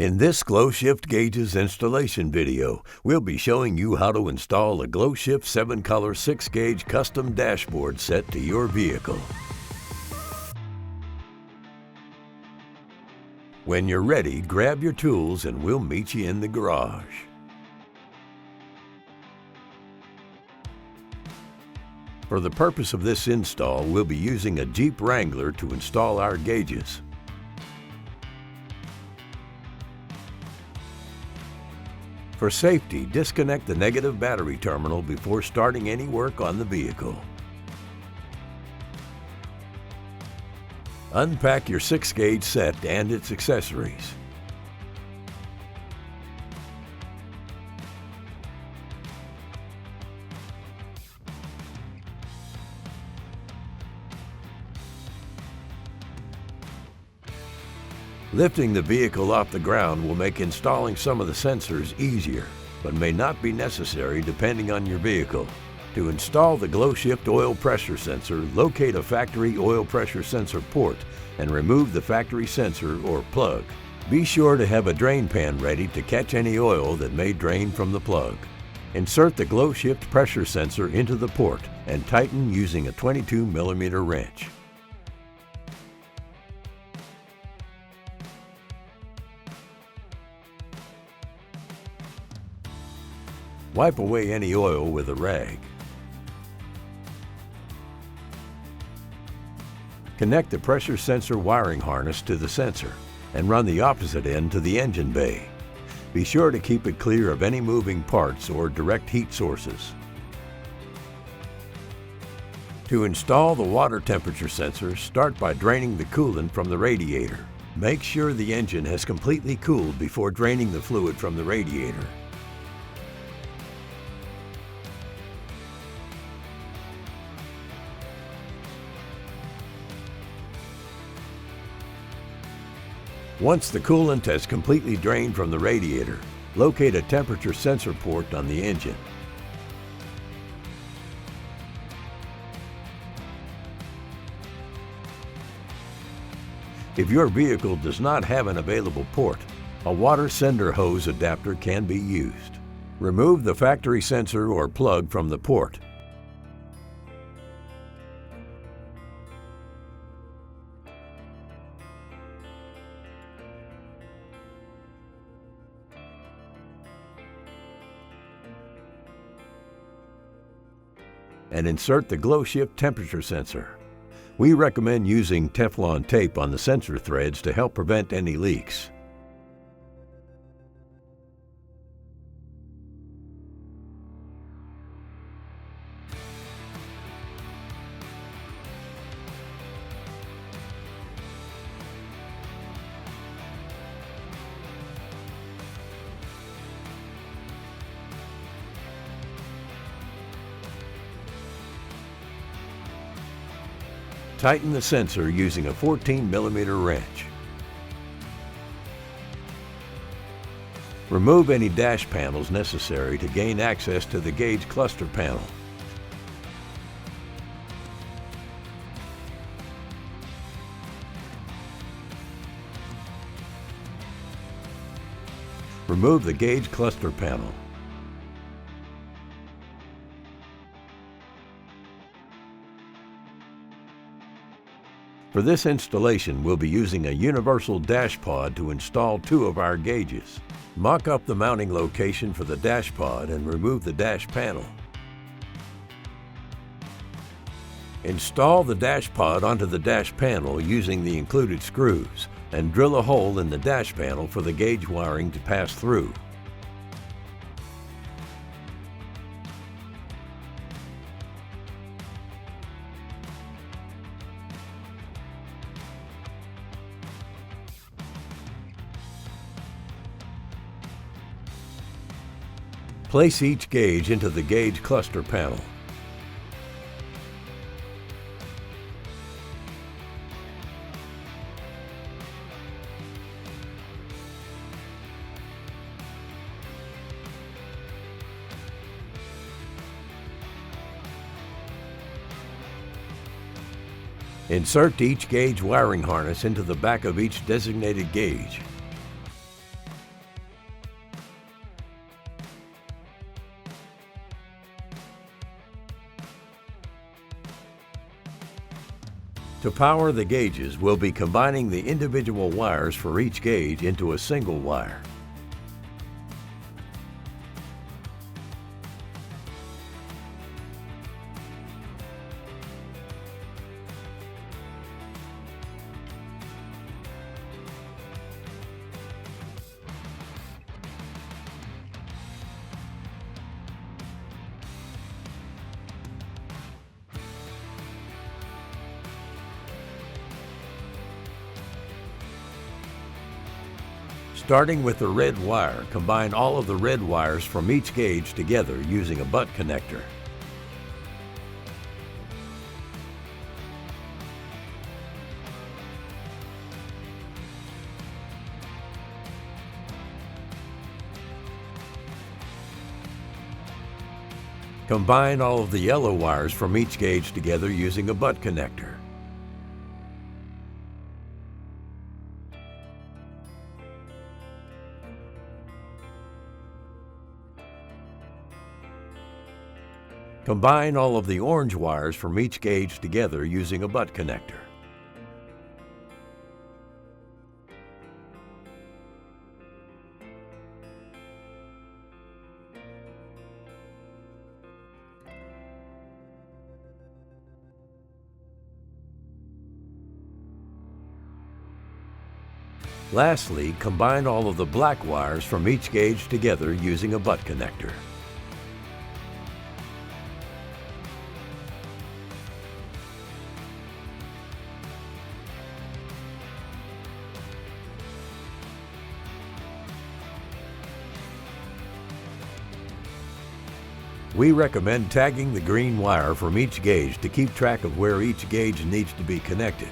In this GlowShift gauges installation video, we'll be showing you how to install a GlowShift 7-color 6-gauge custom dashboard set to your vehicle. When you're ready, grab your tools and we'll meet you in the garage. For the purpose of this install, we'll be using a Jeep Wrangler to install our gauges. For safety, disconnect the negative battery terminal before starting any work on the vehicle. Unpack your 6-gauge set and its accessories. Lifting the vehicle off the ground will make installing some of the sensors easier, but may not be necessary depending on your vehicle. To install the GlowShift oil pressure sensor, locate a factory oil pressure sensor port and remove the factory sensor or plug. Be sure to have a drain pan ready to catch any oil that may drain from the plug. Insert the GlowShift pressure sensor into the port and tighten using a 22mm wrench. Wipe away any oil with a rag. Connect the pressure sensor wiring harness to the sensor and run the opposite end to the engine bay. Be sure to keep it clear of any moving parts or direct heat sources. To install the water temperature sensor, start by draining the coolant from the radiator. Make sure the engine has completely cooled before draining the fluid from the radiator. Once the coolant has completely drained from the radiator, locate a temperature sensor port on the engine. If your vehicle does not have an available port, a water sender hose adapter can be used. Remove the factory sensor or plug from the port. And insert the GlowShift temperature sensor. We recommend using Teflon tape on the sensor threads to help prevent any leaks. Tighten the sensor using a 14mm wrench. Remove any dash panels necessary to gain access to the gauge cluster panel. Remove the gauge cluster panel. For this installation, we'll be using a universal dash pod to install 2 of our gauges. Mock up the mounting location for the dash pod and remove the dash panel. Install the dash pod onto the dash panel using the included screws and drill a hole in the dash panel for the gauge wiring to pass through. Place each gauge into the gauge cluster panel. Insert each gauge wiring harness into the back of each designated gauge. To power the gauges, we'll be combining the individual wires for each gauge into a single wire. Starting with the red wire, combine all of the red wires from each gauge together using a butt connector. Combine all of the yellow wires from each gauge together using a butt connector. Combine all of the orange wires from each gauge together using a butt connector. Lastly, combine all of the black wires from each gauge together using a butt connector. We recommend tagging the green wire from each gauge to keep track of where each gauge needs to be connected.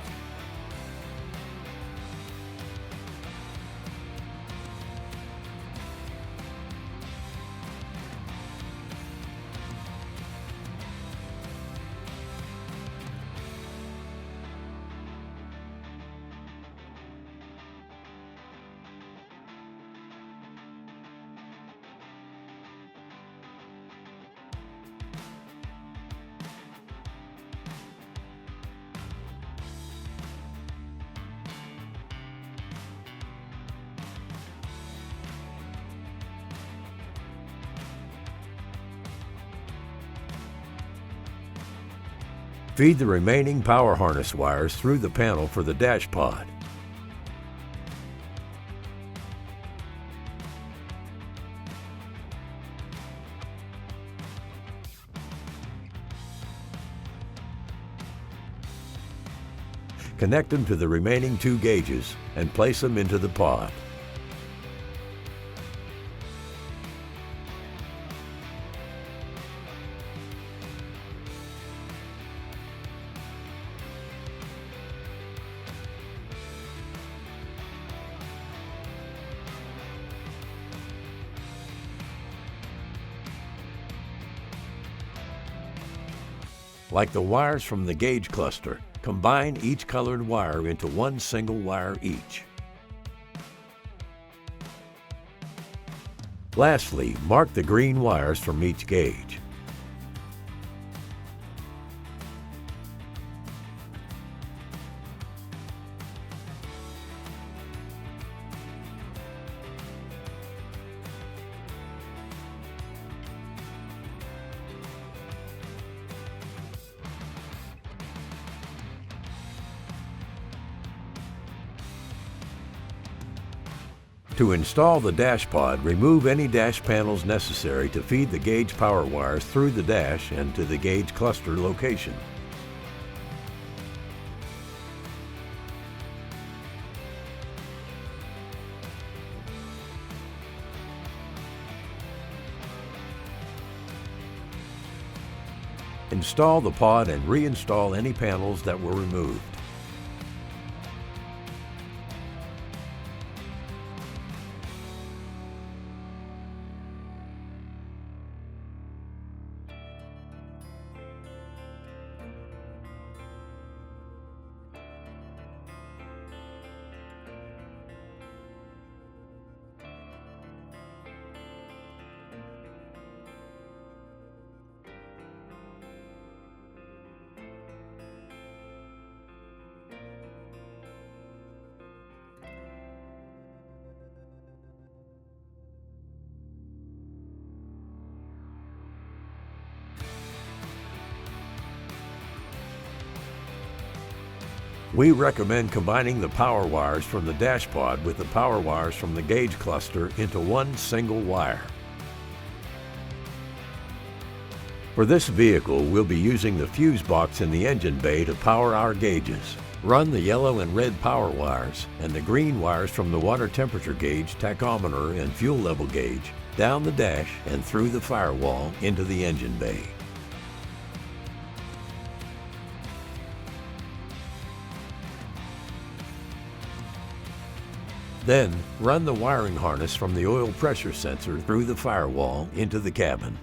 Feed the remaining power harness wires through the panel for the dash pod. Connect them to the remaining two gauges and place them into the pod. Like the wires from the gauge cluster, combine each colored wire into one single wire each. Lastly, mark the green wires from each gauge. To install the dash pod, remove any dash panels necessary to feed the gauge power wires through the dash and to the gauge cluster location. Install the pod and reinstall any panels that were removed. We recommend combining the power wires from the dashpod with the power wires from the gauge cluster into one single wire. For this vehicle, we'll be using the fuse box in the engine bay to power our gauges. Run the yellow and red power wires and the green wires from the water temperature gauge, tachometer, and fuel level gauge down the dash and through the firewall into the engine bay. Then, run the wiring harness from the oil pressure sensor through the firewall into the cabin.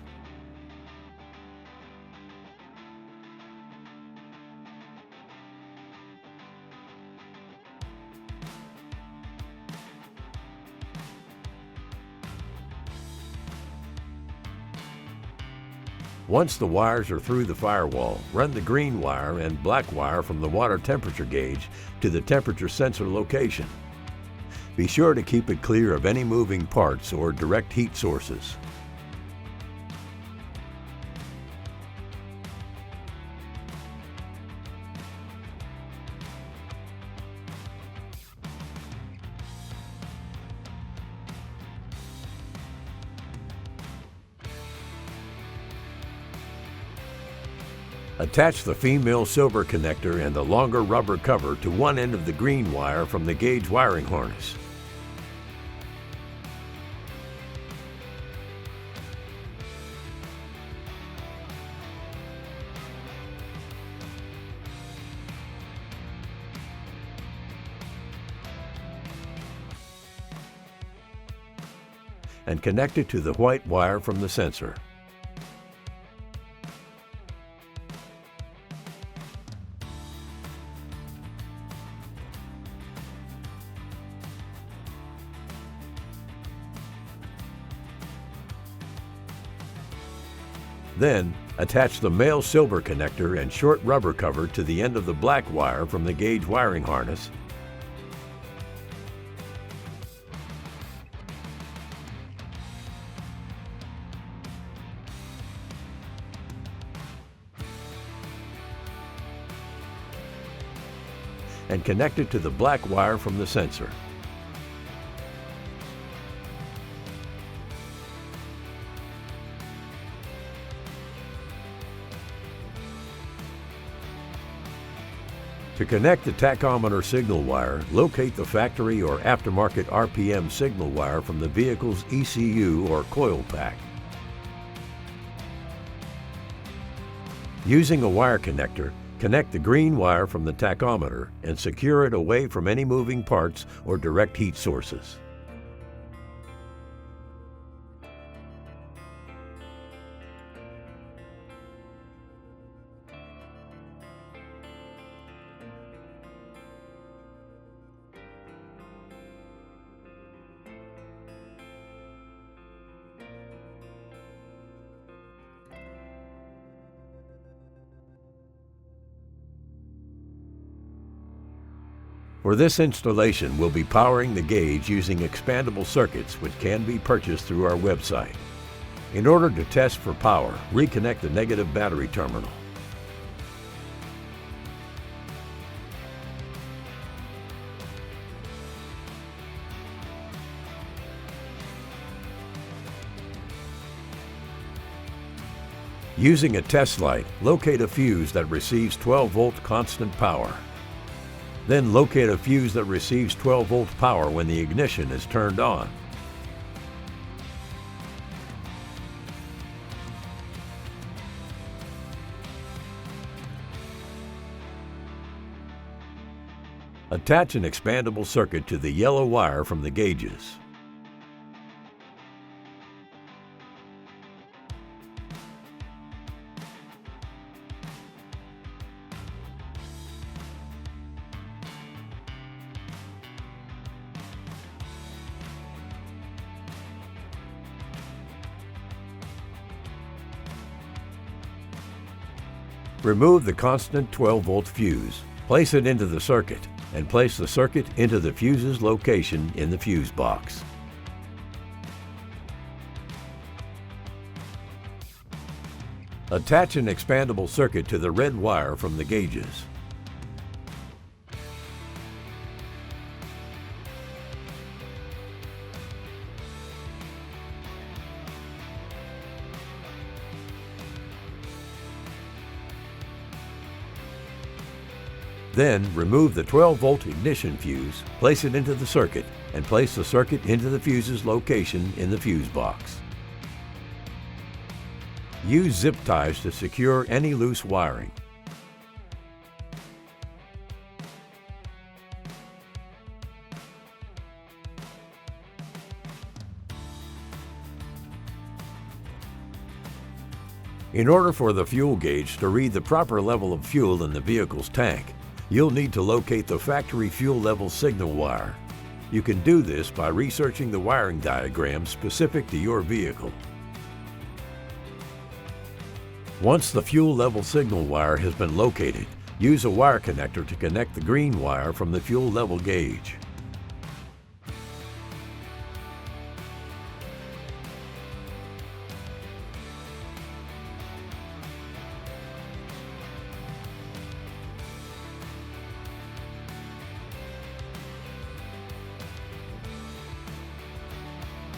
Once the wires are through the firewall, run the green wire and black wire from the water temperature gauge to the temperature sensor location. Be sure to keep it clear of any moving parts or direct heat sources. Attach the female silver connector and the longer rubber cover to one end of the green wire from the gauge wiring harness. And connect it to the white wire from the sensor. Then, attach the male silver connector and short rubber cover to the end of the black wire from the gauge wiring harness. And connect it to the black wire from the sensor. To connect the tachometer signal wire, locate the factory or aftermarket RPM signal wire from the vehicle's ECU or coil pack. Using a wire connector, connect the green wire from the tachometer and secure it away from any moving parts or direct heat sources. For this installation, we'll be powering the gauge using expandable circuits which can be purchased through our website. In order to test for power, reconnect the negative battery terminal. Using a test light, locate a fuse that receives 12-volt constant power. Then locate a fuse that receives 12-volt power when the ignition is turned on. Attach an expandable circuit to the yellow wire from the gauges. Remove the constant 12-volt fuse, place it into the circuit, and place the circuit into the fuse's location in the fuse box. Attach an expandable circuit to the red wire from the gauges. Then remove the 12-volt ignition fuse, place it into the circuit, and place the circuit into the fuse's location in the fuse box. Use zip ties to secure any loose wiring. In order for the fuel gauge to read the proper level of fuel in the vehicle's tank, you'll need to locate the factory fuel level signal wire. You can do this by researching the wiring diagram specific to your vehicle. Once the fuel level signal wire has been located, use a wire connector to connect the green wire from the fuel level gauge.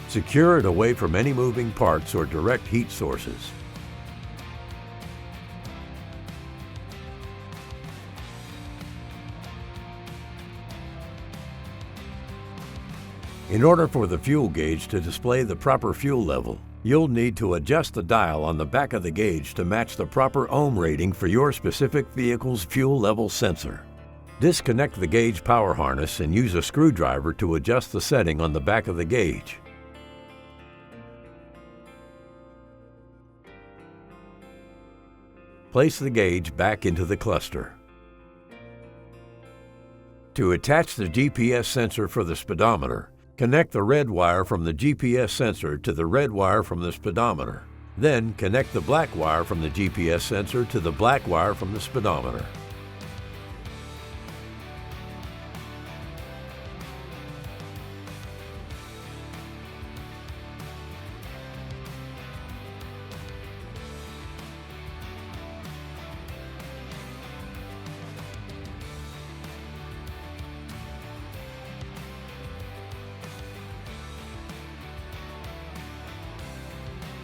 Secure it away from any moving parts or direct heat sources. In order for the fuel gauge to display the proper fuel level, you'll need to adjust the dial on the back of the gauge to match the proper ohm rating for your specific vehicle's fuel level sensor. Disconnect the gauge power harness and use a screwdriver to adjust the setting on the back of the gauge. Place the gauge back into the cluster. To attach the GPS sensor for the speedometer, connect the red wire from the GPS sensor to the red wire from the speedometer. Then connect the black wire from the GPS sensor to the black wire from the speedometer.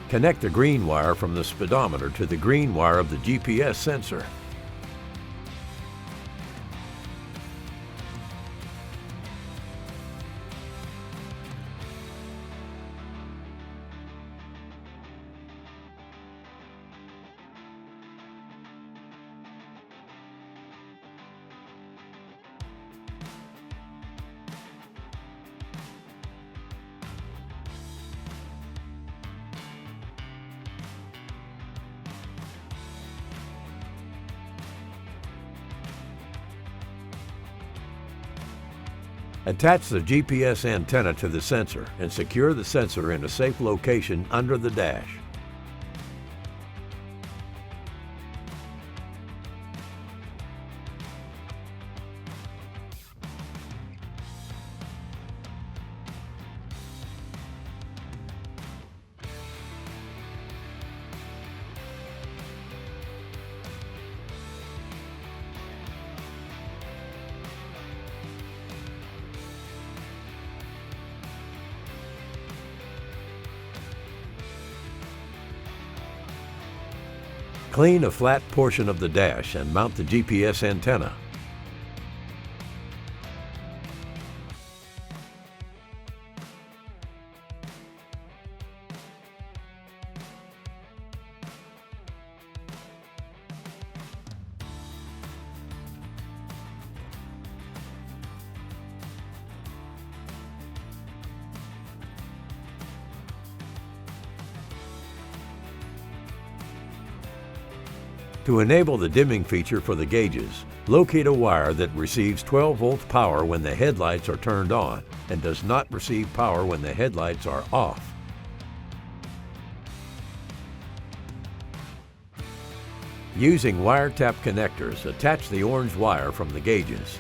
Connect the green wire from the speedometer to the green wire of the GPS sensor. Attach the GPS antenna to the sensor and secure the sensor in a safe location under the dash. Clean a flat portion of the dash and mount the GPS antenna. To enable the dimming feature for the gauges, locate a wire that receives 12-volt power when the headlights are turned on and does not receive power when the headlights are off. Using wire tap connectors, attach the orange wire from the gauges.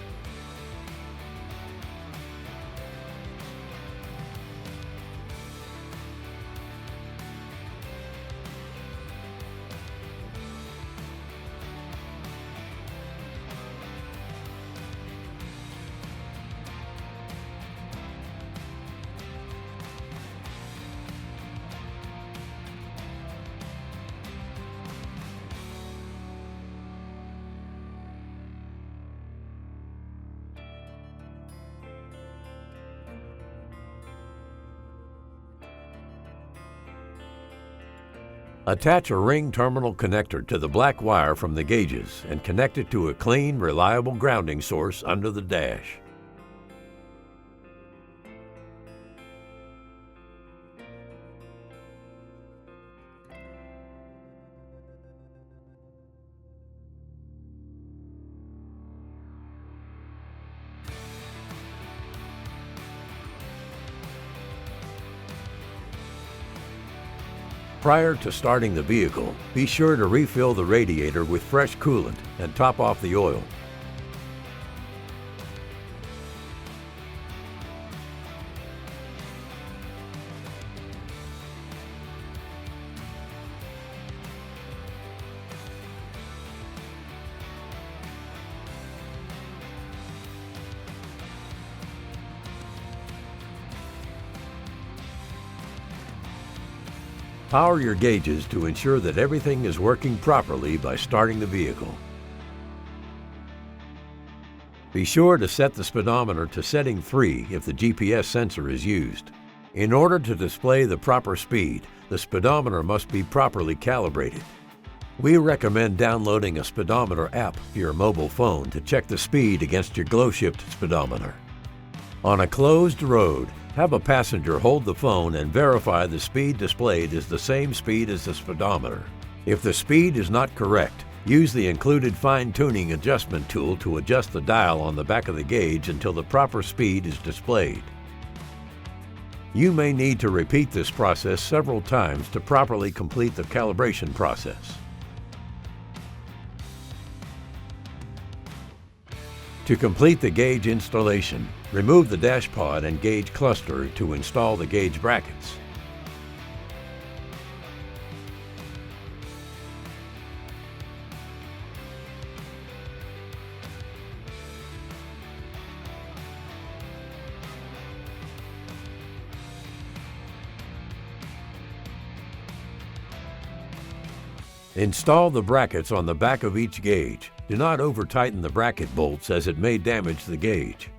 Attach a ring terminal connector to the black wire from the gauges and connect it to a clean, reliable grounding source under the dash. Prior to starting the vehicle, be sure to refill the radiator with fresh coolant and top off the oil. Power your gauges to ensure that everything is working properly by starting the vehicle. Be sure to set the speedometer to setting 3 if the GPS sensor is used. In order to display the proper speed, the speedometer must be properly calibrated. We recommend downloading a speedometer app to your mobile phone to check the speed against your GlowShift speedometer. On a closed road, have a passenger hold the phone and verify the speed displayed is the same speed as the speedometer. If the speed is not correct, use the included fine-tuning adjustment tool to adjust the dial on the back of the gauge until the proper speed is displayed. You may need to repeat this process several times to properly complete the calibration process. To complete the gauge installation, remove the dash pod and gauge cluster to install the gauge brackets. Install the brackets on the back of each gauge. Do not over-tighten the bracket bolts as it may damage the gauge.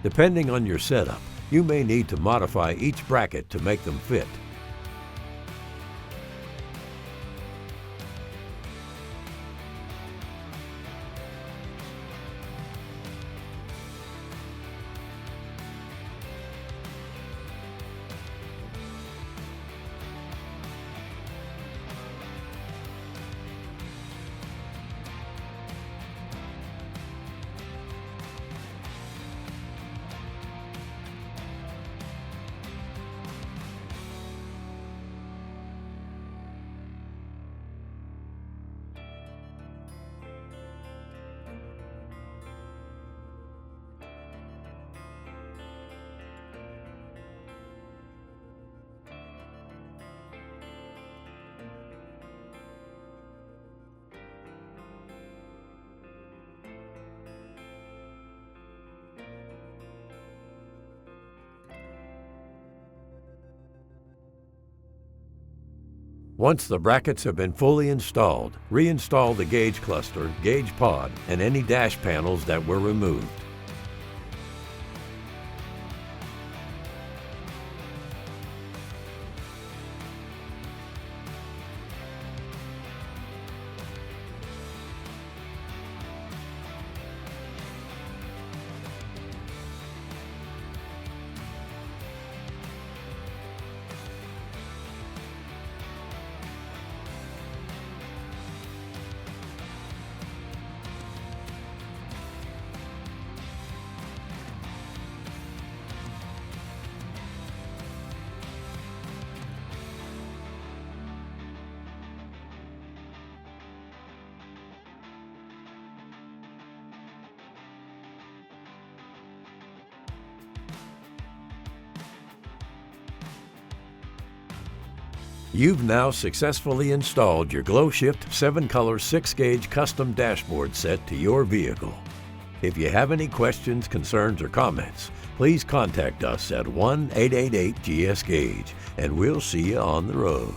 Depending on your setup, you may need to modify each bracket to make them fit. Once the brackets have been fully installed, reinstall the gauge cluster, gauge pod, and any dash panels that were removed. You've now successfully installed your GlowShift 7-color 6-gauge custom dashboard set to your vehicle. If you have any questions, concerns, or comments, please contact us at 1-888-GS-GAUGE, and we'll see you on the road.